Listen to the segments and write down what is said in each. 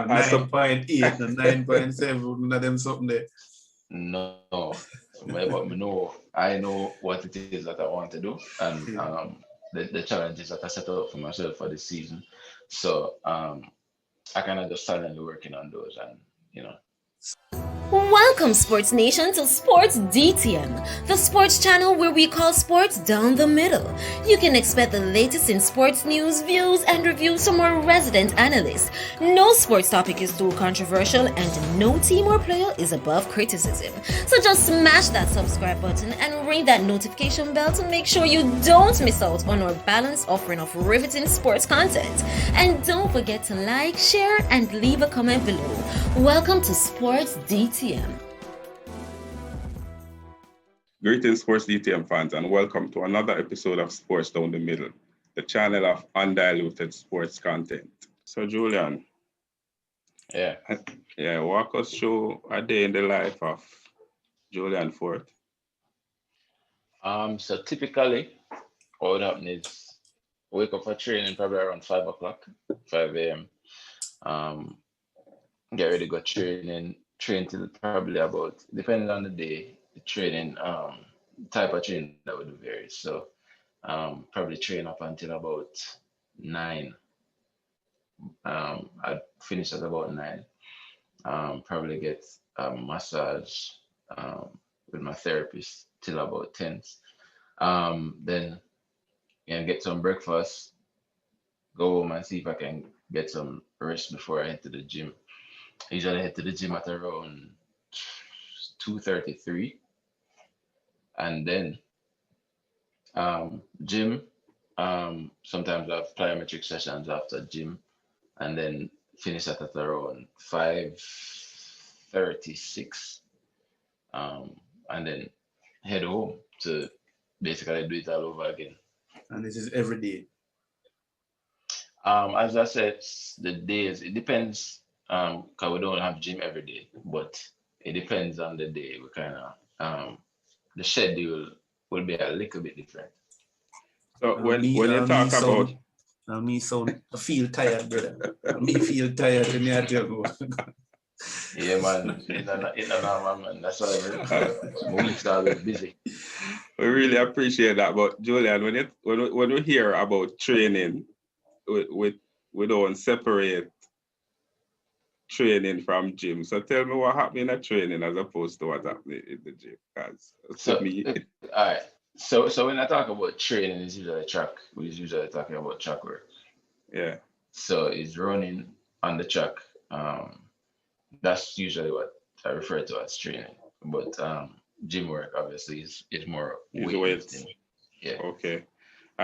9.8 and 9.7, none of them something there. No, but I know what it is that I want to do, and the challenges that I set up for myself for this season. So I kind of just silently working on those, and Welcome, Sports Nation, to Sports DTM, the sports channel where we call sports down the middle. You can expect the latest in sports news, views, and reviews from our resident analysts. No sports topic is too controversial, and no team or player is above criticism. So just smash that subscribe button and ring that notification bell to make sure you don't miss out on our balanced offering of riveting sports content. And don't forget to like, share, and leave a comment below. Welcome to Sports DTM. Greetings, Sports DTM fans, and welcome to another episode of Sports Down the Middle, the channel of undiluted sports content. So, Julian, walk us through a day in the life of Julian Forte. So typically, what happens is wake up for training probably around 5 a.m. Get ready to go train till probably about, depending on the day, the training type of training that would vary. So probably train up until about 9. I finish at about 9. Probably get a massage with my therapist till about 10. Then get some breakfast, go home and see if I can get some rest before I head to the gym. I usually head to the gym at around 2:33, and then gym. Sometimes I have plyometric sessions after gym, and then finish at around 5:36, and then head home to basically do it all over again. And this is every day. As I said, the days, it depends. Because we don't have gym every day, but it depends on the day. We kind of the schedule will be a little bit different. So when you talk about, I feel tired, brother. Me feel tired when you tell me. Yeah, man. It's not man. That's why my week's always busy. We really appreciate that. But Julian, when we hear about training, we don't separate training from gym. So tell me what happened in a training as opposed to what happened in the gym. All right. So when I talk about training, it's usually track. We're usually talking about track work. Yeah. So it's running on the track. That's usually what I refer to as training. But gym work obviously is more weightlifting. Yeah. Okay.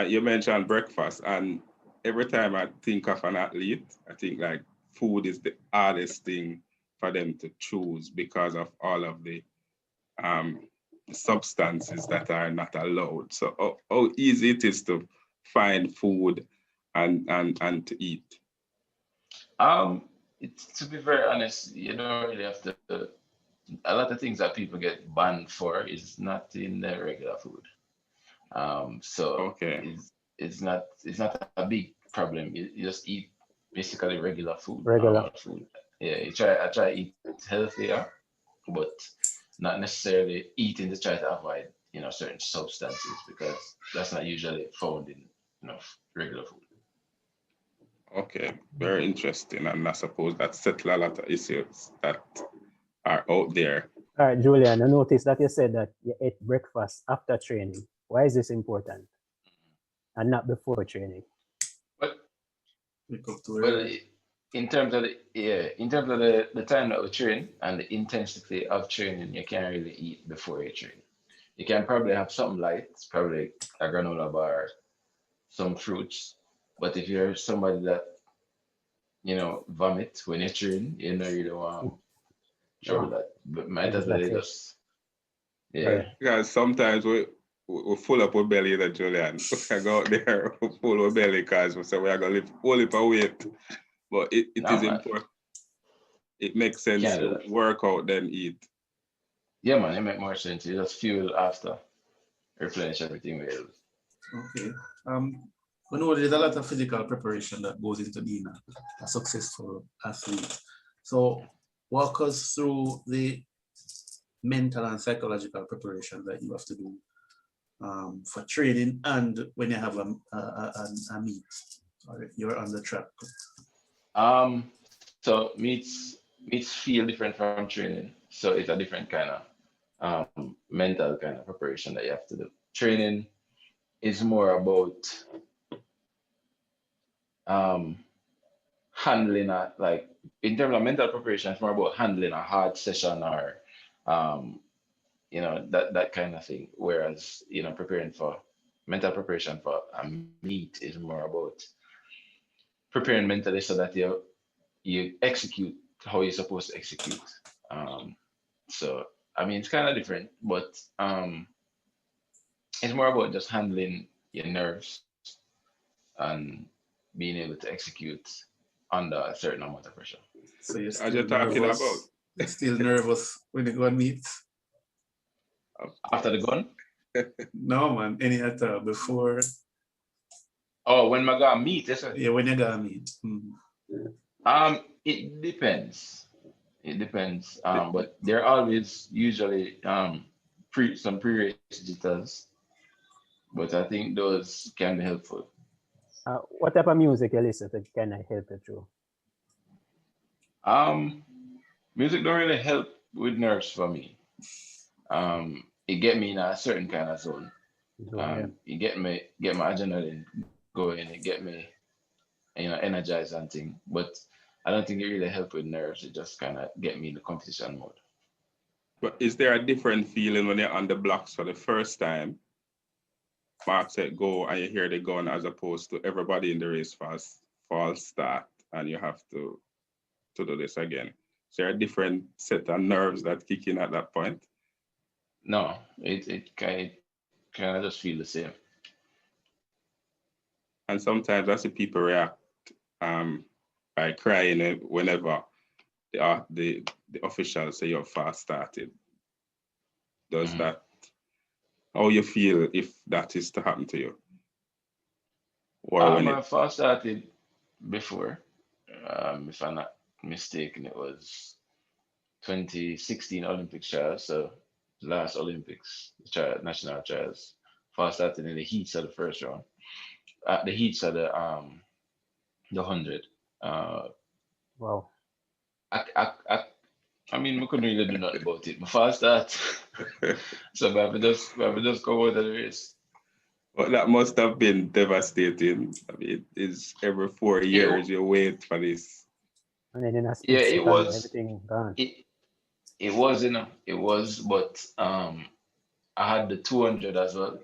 You mentioned breakfast, and every time I think of an athlete, I think like food is the hardest thing for them to choose because of all of the substances that are not allowed. So how easy it is to find food and to eat? To be very honest, you don't really have to. A lot of things that people get banned for is not in the regular food. It's not a big problem. You just eat basically regular food. Food. Yeah, I try to eat healthier, but not necessarily eating to try to avoid certain substances, because that's not usually found in regular food. Okay, very interesting, and I suppose that settles a lot of issues that are out there. All right, Julian, I noticed that you said that you ate breakfast after training. Why is this important and not before training? Well, in terms of the time that we train and the intensity of training, you can't really eat before you train. You can probably have something light, probably a granola bar, some fruits. But if you're somebody that vomit when you train, you don't want trouble that. But might as well just Because sometimes we full up our belly, that Julian. We can go out there full our belly because we say we are going to lift whole heap of weight. But it is important. It makes sense to work out then eat. Yeah, man, it makes more sense. You just fuel after, replenish everything we use. Okay. We know there's a lot of physical preparation that goes into being a successful athlete. So walk us through the mental and psychological preparation that you have to do for training and when you have a meet or you're on the track. So meets feel different from training. So it's a different kind of mental kind of preparation that you have to do. Training is more about handling like in terms of mental preparation, it's more about handling a hard session or that kind of thing. Whereas preparing for mental preparation for a meet is more about preparing mentally so that you execute how you're supposed to execute. So I mean it's kind of different, but it's more about just handling your nerves and being able to execute under a certain amount of pressure. So you're As you're talking about, you're still nervous when you go on meets? After the gun? No, man. Any other before? Oh, when my guy meet, that's it. Yeah, when you got meet. It depends. It depends. But there are always usually some pre-race jitters, but I think those can be helpful. What type of music you listen to can I help you through? Music don't really help with nerves for me. It get me in a certain kind of zone. It get my adrenaline going. It get me, energized and thing. But I don't think it really help with nerves. It just kind of get me in the competition mode. But is there a different feeling when you're on the blocks for the first time? Mark said go and you hear the gun as opposed to everybody in the race false start and you have to do this again. Is there a different set of nerves that kick in at that point? No, it kind of just feel the same. And sometimes I see people react by crying whenever the officials say you're fast started. Does that, how you feel if that is to happen to you? Or when I fast started before, if I'm not mistaken, it was 2016 Olympic trials, so last Olympics national trials. Fast started in the heats of the first round. The heats of the 100. Wow. I mean, we couldn't really do nothing about it. My fast start, so I would just go out of the race. Well, that must have been devastating. I mean, it is every 4 years you wait for this. And then it was everything gone. It was, but I had the 200 as well,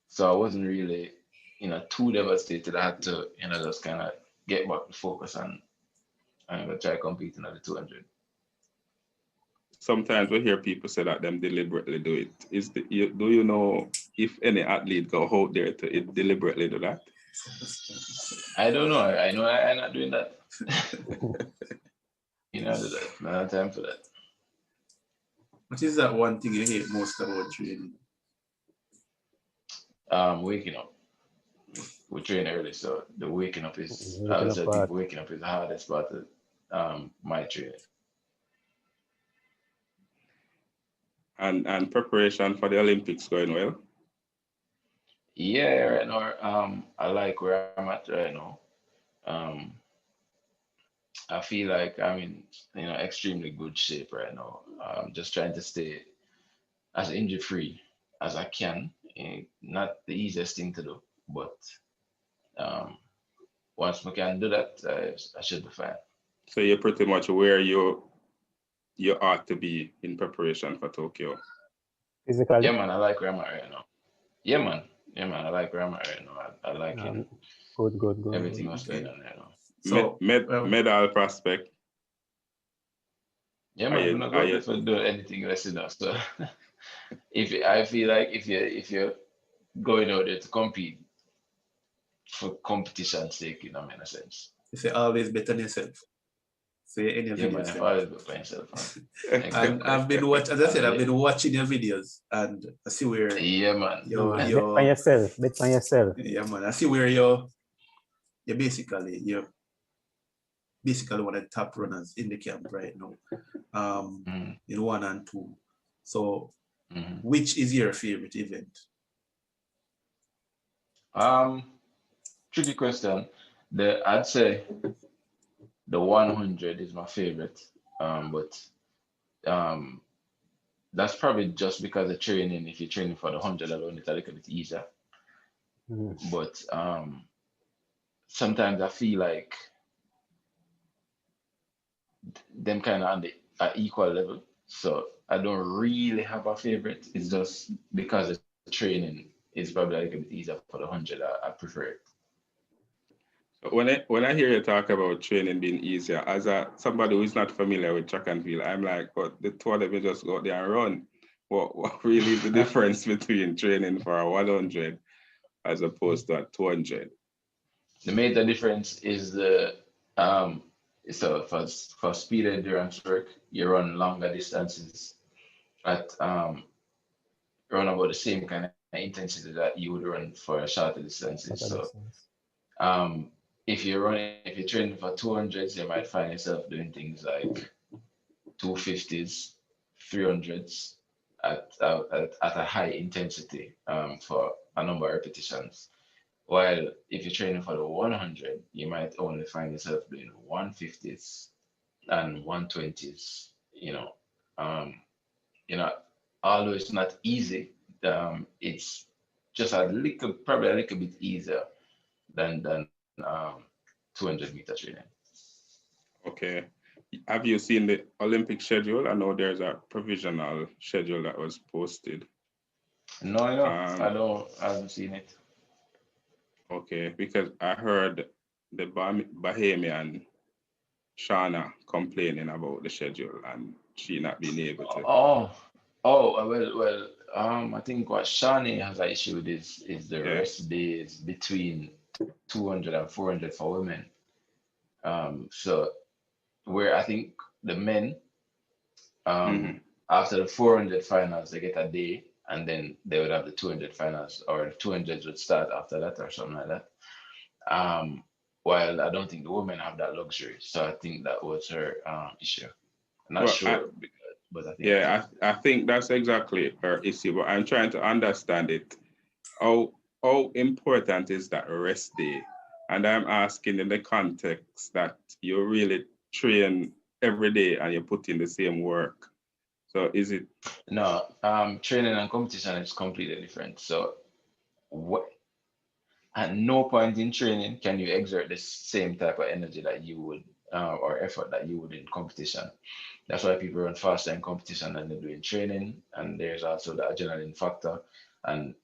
so I wasn't really, too devastated. I had to, just kind of get back to focus and try competing at the 200. Sometimes we hear people say that them deliberately do it. Do you know if any athlete go out there to deliberately do that? I don't know. I know I'm not doing that. Do that. I don't have time for that. What is that one thing you hate most about training? Waking up. We train early, so the waking up is waking up is the hardest part of my training. And preparation for the Olympics going well? Yeah, right now I like where I'm at right now. I feel like I'm in extremely good shape right now. I'm just trying to stay as injury free as I can. Not the easiest thing to do, but once we can do that, I should be fine. So you're pretty much where you ought to be in preparation for Tokyo. Physically? Yeah, man, I like where I'm at right now. Yeah, man, I like where I'm at right now. I like it. Good. Everything was going on right now. So, medal prospect. Yeah, man, I'm not going to do anything less than that. So, I feel like if you're going out there to compete for competition's sake, in a sense. You say always bet on yourself. Say any of your videos. Yeah, always bet on yourself. And I've been watching, as I said, I've been watching your videos, and I see where. Yeah, man. Bet on yourself. Yeah, man. I see where you're you're basically one of the top runners in the camp right now, in 1 and 2. So, which is your favorite event? Tricky question. I'd say the 100 is my favorite, but that's probably just because of training. If you're training for the 100 alone, it's a little bit easier. But sometimes I feel like them kind of on the equal level. So I don't really have a favorite. It's just because the training is probably a little bit easier for the 100. I prefer it. When I hear you talk about training being easier, as somebody who is not familiar with track and field, I'm like, but the two of them just go out there and run. What really is the difference between training for a 100 as opposed to a 200? The major difference is the so for speed endurance work, you run longer distances at run about the same kind of intensity that you would run for shorter distances. So if you're training for 200s, you might find yourself doing things like 250s, 300s at a high intensity for a number of repetitions. While if you're training for the 100, you might only find yourself doing 150s and 120s. Although it's not easy, it's just probably a little bit easier than 200-meter training. Okay. Have you seen the Olympic schedule? I know there's a provisional schedule that was posted. No, I haven't seen it. Okay, because I heard the Bahamian Shauna complaining about the schedule and she not being able to. Well, I think what Shani has an issue with is the rest days between 200 and 400 for women. So where I think the men, after the 400 finals, they get a day, and then they would have the 200 finals, or the 200s would start after that or something like that. While I don't think the women have that luxury. So I think that was her issue. I'm not sure. But I think I think that's exactly her issue, but I'm trying to understand it. How important is that rest day? And I'm asking in the context that you really train every day and you put in the same work. So is it? No, training and competition is completely different. So at no point in training can you exert the same type of energy that you would or effort that you would in competition. That's why people run faster in competition than they do in training. And there's also the adrenaline factor. And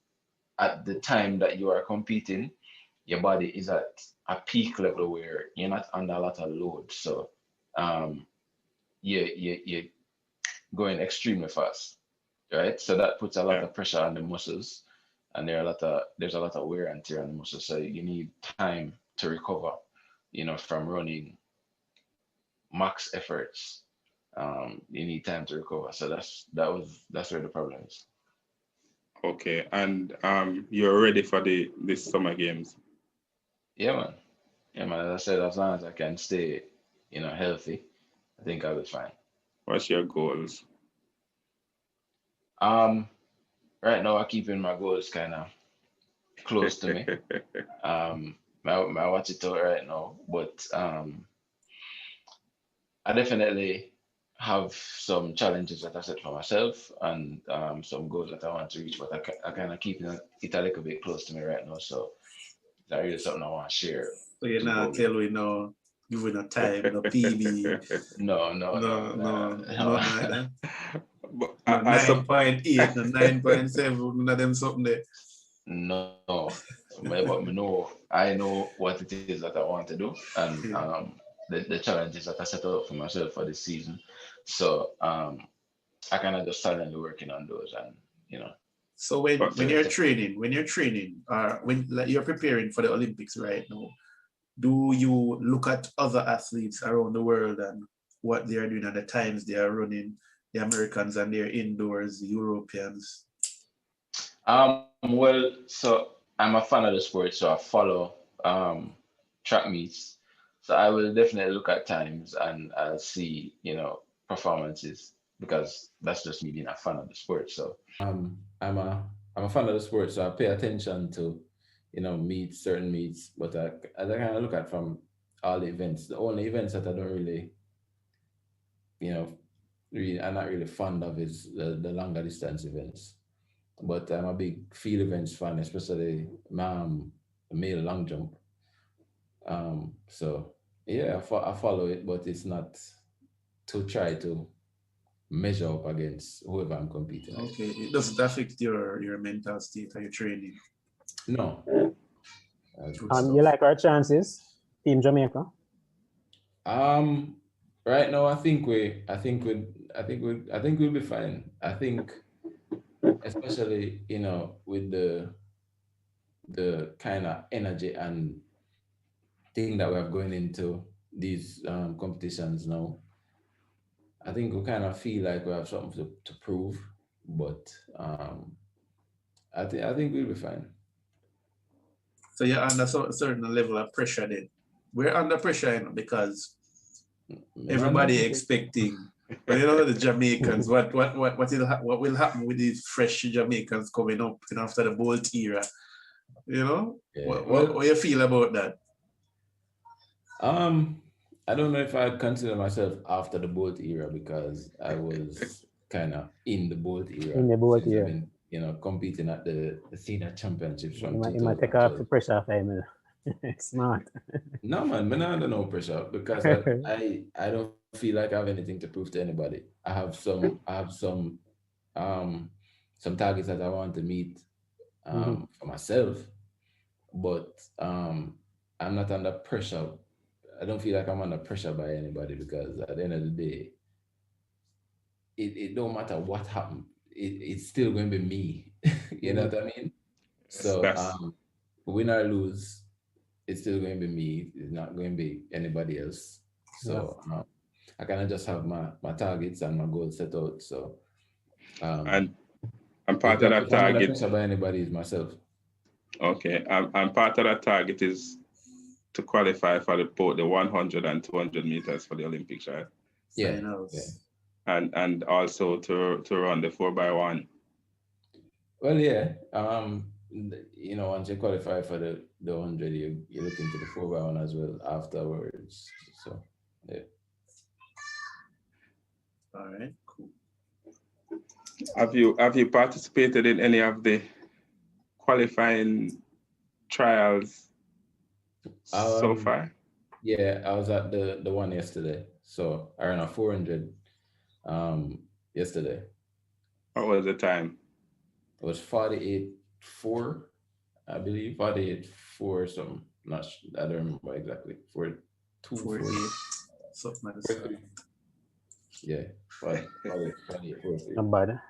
at the time that you are competing, your body is at a peak level where you're not under a lot of load. So you're going extremely fast, right? So that puts a lot of pressure on the muscles, and there's a lot of wear and tear on the muscles. So you need time to recover, from running max efforts. You need time to recover. So that's where the problem is. Okay, and you're ready for this summer games? Yeah, man. As I said, as long as I can stay, healthy, I think I'll be fine. What's your goals? Right now I'm keeping my goals kind of close to me. I watch it out right now, but I definitely have some challenges that I set for myself and some goals that I want to reach, but I kind of keep it a little bit close to me right now. So that really something I want to share. So you're not telling me no, you win a time, no PB. No. But 9.8, 9.7, none of them something there. No, but I know what it is that I want to do, and the challenges that I set up for myself for this season. So I kind of just silently working on those, and So when you're training, when you're preparing for the Olympics right now, do you look at other athletes around the world and what they are doing at the times they are running, the Americans and their indoors, the Europeans? Well, so I'm a fan of the sport, so I follow track meets. So I will definitely look at times and I'll see, performances, because that's just me being a fan of the sport. So I'm a fan of the sport, so I pay attention to, certain meets, but I kind of look at from all the events. The only events that I don't really, I'm not really fond of is the longer distance events. But I'm a big field events fan, especially the male long jump. So yeah, I follow it, but it's not to try to measure up against whoever I'm competing with. Okay, it doesn't affect your mental state or your training? No. You like our chances, Team Jamaica? Right now, I think we'll be fine. I think, especially with the kind of energy and thing that we have going into these competitions now, I think we kind of feel like we have something to prove, but I think we'll be fine. So you're under a certain level of pressure then. We're under pressure because everybody expecting, the Jamaicans, what will happen with these fresh Jamaicans coming up after the Bolt era? Yeah. What you feel about that? I don't know if I'd consider myself after the Bolt era, because I was kind of in the Bolt era. In the Bolt era. I've been, competing at the senior championships from 2012. You might take off the pressure off him. Smart. No, man, I'm under no pressure, because I don't feel like I have anything to prove to anybody. I have some targets that I want to meet for myself, but I'm not under pressure. I don't feel like I'm under pressure by anybody, because at the end of the day, it don't matter what happened. It's still going to be me. You know what I mean? So win or lose, it's still going to be me. It's not going to be anybody else. So I kind of just have my targets and my goals set out. So and part of that target, pressure by anybody is myself. Okay, and part of that target is to qualify for both the 100 and 200 meters for the Olympics, right? Yeah. And also to run the 4x1. Well, yeah. Once you qualify for the 100, you look into the 4x1 as well afterwards. So yeah. All right, cool. Have you participated in any of the qualifying trials so far? Yeah, I was at the one yesterday. So I ran a 400 yesterday. What was the time? It was 48.4, I believe. 48.4 something. I don't remember exactly. 42.48. Something like that. Yeah, 48.4. Not bad.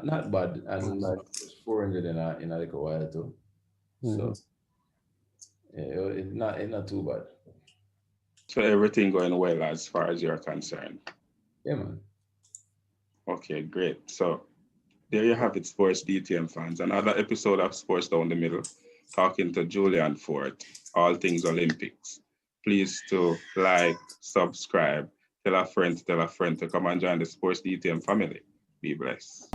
Not bad. And it was 400 in a little while too. So yeah, it's not too bad. So everything going well as far as you're concerned? Yeah, man. Okay, great. So there you have it, Sports DTM fans. Another episode of Sports Down the Middle, talking to Julian Forte, all things Olympics. Please to like, subscribe, tell a friend to come and join the Sports DTM family. Be blessed.